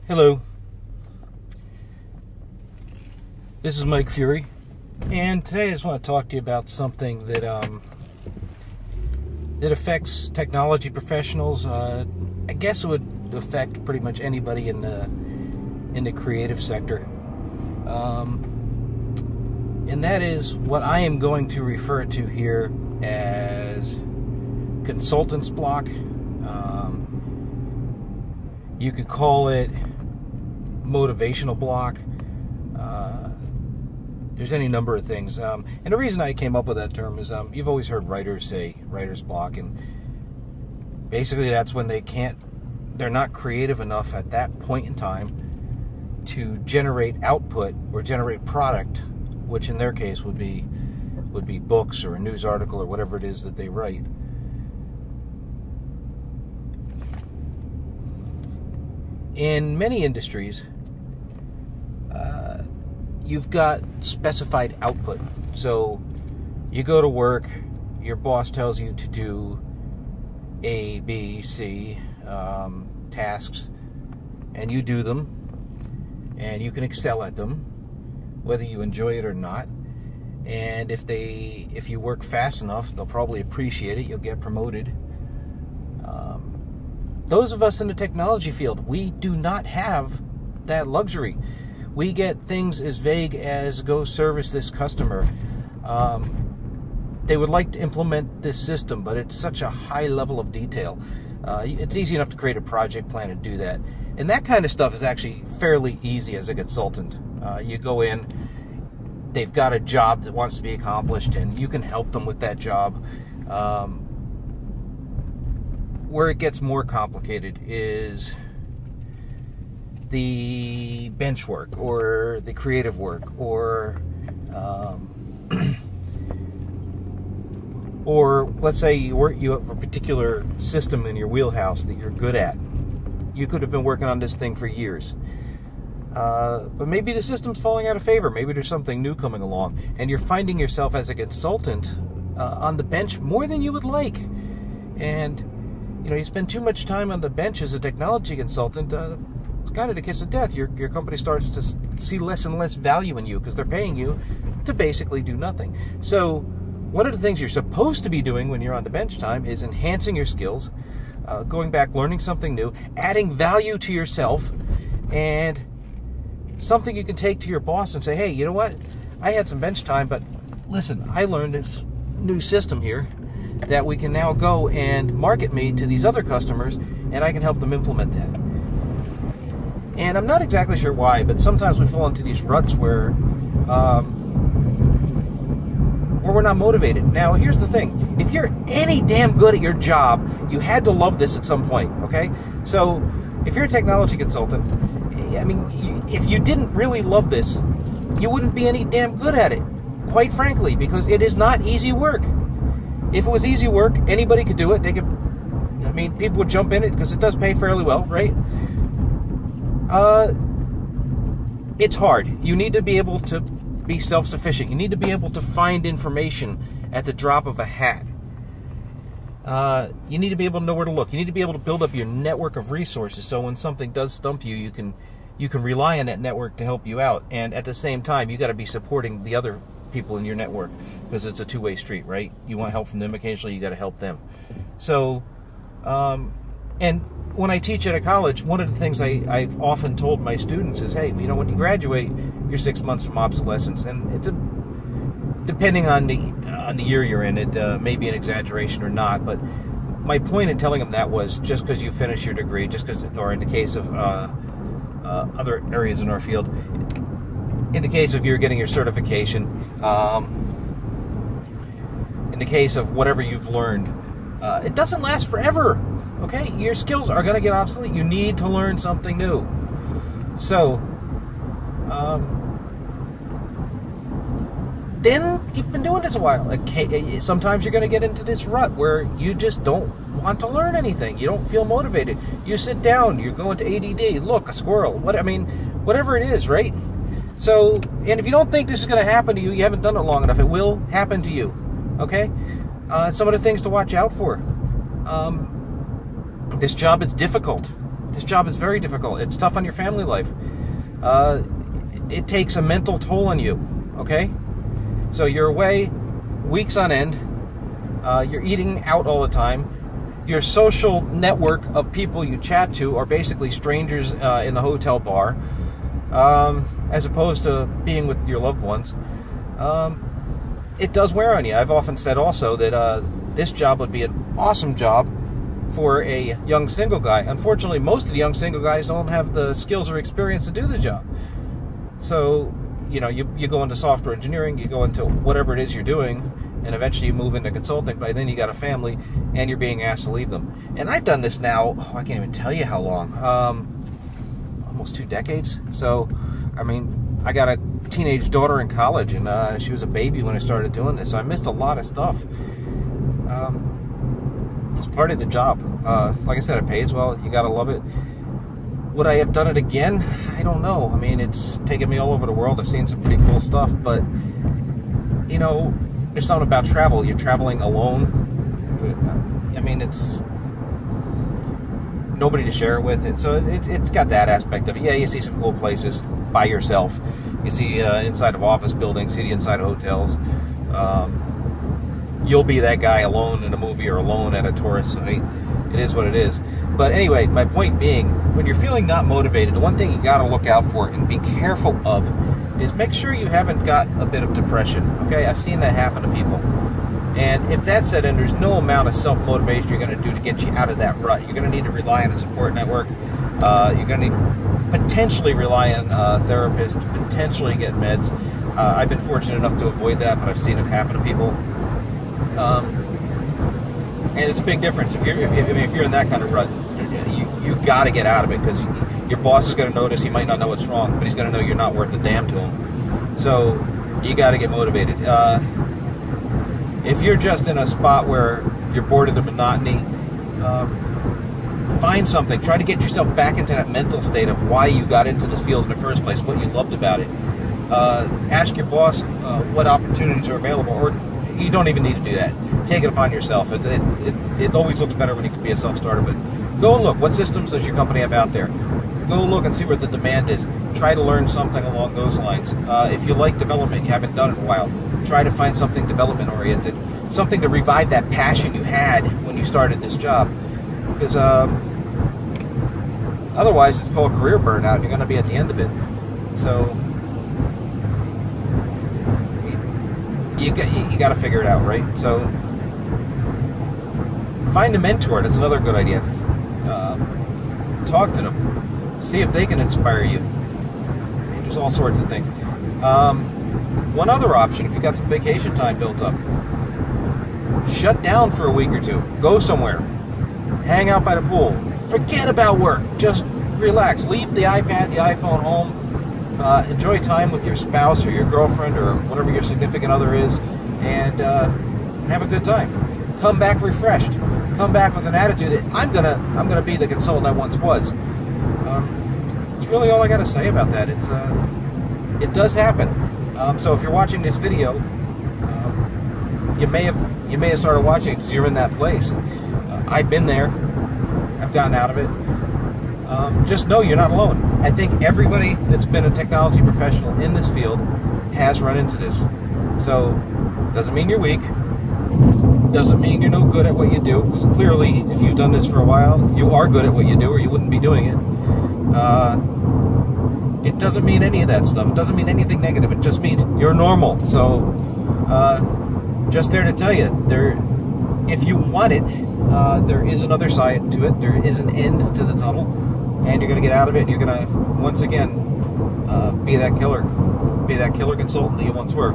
Hello, this is Mike Fury, and today I just want to talk to you about something that that affects technology professionals. I guess it would affect pretty much anybody in the creative sector, and that is what I am going to refer to here as consultant's block. You could call it motivational block. There's any number of things, and the reason I came up with that term is you've always heard writers say writer's block, and basically that's when they're not creative enough at that point in time to generate output or generate product, which in their case would be books or a news article or whatever it is that they write. In many industries, you've got specified output. So you go to work, your boss tells you to do A, B, C tasks, and you do them, and you can excel at them, whether you enjoy it or not. And if you work fast enough, they'll probably appreciate it. You'll get promoted. Those of us in the technology field, we do not have that luxury. We get things as vague as go service this customer. They would like to implement this system, but it's such a high level of detail. It's easy enough to create a project plan and do that. And that kind of stuff is actually fairly easy as a consultant. You go in, they've got a job that wants to be accomplished, and you can help them with that job. Where it gets more complicated is the bench work or the creative work or or let's say you have a particular system in your wheelhouse that you're good at. You could have been working on this thing for years, but maybe the system's falling out of favor. Maybe there's something new coming along, and you're finding yourself as a consultant on the bench more than you would like. And you spend too much time on the bench as a technology consultant. It's kind of the kiss of death. Your company starts to see less and less value in you because they're paying you to basically do nothing. So one of the things you're supposed to be doing when you're on the bench time is enhancing your skills, going back, learning something new, adding value to yourself, and something you can take to your boss and say, hey, you know what? I had some bench time, but listen, I learned this new system here that we can now go and market me to these other customers, and I can help them implement that. And I'm not exactly sure why, but sometimes we fall into these ruts where we're not motivated. Now, here's the thing. If you're any damn good at your job, you had to love this at some point, okay? So, if you're a technology consultant, I mean, if you didn't really love this, you wouldn't be any damn good at it, quite frankly, because it is not easy work. If it was easy work, anybody could do it. People would jump in it because it does pay fairly well, right? It's hard. You need to be able to be self-sufficient. You need to be able to find information at the drop of a hat. You need to be able to know where to look. You need to be able to build up your network of resources, so when something does stump you, you can rely on that network to help you out. And at the same time, you got to be supporting the other people in your network, because it's a two-way street, right? You want help from them occasionally, you got to help them. So, and when I teach at a college, one of the things I've often told my students is, hey, when you graduate, you're 6 months from obsolescence, and it's depending on the year you're in, it may be an exaggeration or not. But my point in telling them that was, just because you finish your degree, or in the case of other areas in our field, in the case of you're getting your certification, in the case of whatever you've learned, it doesn't last forever, okay? Your skills are going to get obsolete. You need to learn something new. So, then you've been doing this a while. Sometimes you're going to get into this rut where you just don't want to learn anything. You don't feel motivated. You sit down, you're going to ADD, look, a squirrel, whatever it is, right? So, and if you don't think this is going to happen to you, you haven't done it long enough. It will happen to you, okay? Some of the things to watch out for. This job is difficult. This job is very difficult. It's tough on your family life. It takes a mental toll on you, okay? So you're away weeks on end. You're eating out all the time. Your social network of people you chat to are basically strangers in the hotel bar, as opposed to being with your loved ones. It does wear on you. I've often said also that this job would be an awesome job for a young single guy. Unfortunately, most of the young single guys don't have the skills or experience to do the job. So, you know, you go into software engineering, you go into whatever it is you're doing, and eventually you move into consulting. By then you got a family, and you're being asked to leave them. And I've done this now, I can't even tell you how long, almost 2 decades. So, I mean, I got a teenage daughter in college, and she was a baby when I started doing this, so I missed a lot of stuff. It's part of the job. Like I said, it pays well. You gotta love it. Would I have done it again? I don't know. I mean, it's taken me all over the world. I've seen some pretty cool stuff, but, you know, there's something about travel. You're traveling alone. I mean, it's nobody to share it with. So it's got that aspect of it. Yeah, you see some cool places by yourself. You see inside of office buildings, see the inside of hotels. You'll be that guy alone in a movie or alone at a tourist site. It is what it is. But anyway, my point being, when you're feeling not motivated, the one thing you got to look out for and be careful of is make sure you haven't got a bit of depression. Okay, I've seen that happen to people. And if that's set in, there's no amount of self-motivation you're going to do to get you out of that rut. You're going to need to rely on a support network. You're going to need to potentially rely on a therapist, potentially get meds. I've been fortunate enough to avoid that, but I've seen it happen to people. And it's a big difference. If you're in that kind of rut, you got to get out of it, because your boss is going to notice. He might not know what's wrong, but he's going to know you're not worth a damn to him. So you got to get motivated. If you're just in a spot where you're bored of the monotony, find something. Try to get yourself back into that mental state of why you got into this field in the first place, what you loved about it. Ask your boss what opportunities are available, or you don't even need to do that. Take it upon yourself. It always looks better when you can be a self-starter, but go and look. What systems does your company have out there? Go look and see where the demand is. Try to learn something along those lines. If you like development, you haven't done it in a while, try to find something development-oriented, something to revive that passion you had when you started this job. Because otherwise, it's called career burnout, and you're going to be at the end of it. So you got to figure it out, right? So find a mentor. That's another good idea. Talk to them. See if they can inspire you. There's all sorts of things. One other option, if you've got some vacation time built up, shut down for a week or two. Go somewhere. Hang out by the pool. Forget about work. Just relax. Leave the iPad, the iPhone home. Enjoy time with your spouse or your girlfriend or whatever your significant other is, and have a good time. Come back refreshed. Come back with an attitude that I'm gonna be the consultant I once was. That's really all I got to say about that. It does happen. So if you're watching this video, you may have started watching it because you're in that place. I've been there. I've gotten out of it. Just know you're not alone. I think everybody that's been a technology professional in this field has run into this. So, doesn't mean you're weak. Doesn't mean you're no good at what you do, because clearly, if you've done this for a while, you are good at what you do, or you wouldn't be doing it. It doesn't mean any of that stuff. It doesn't mean anything negative. It just means you're normal. So, just there to tell you, if you want it, there is another side to it. There is an end to the tunnel, and you're going to get out of it, and you're going to, once again, be that killer consultant that you once were.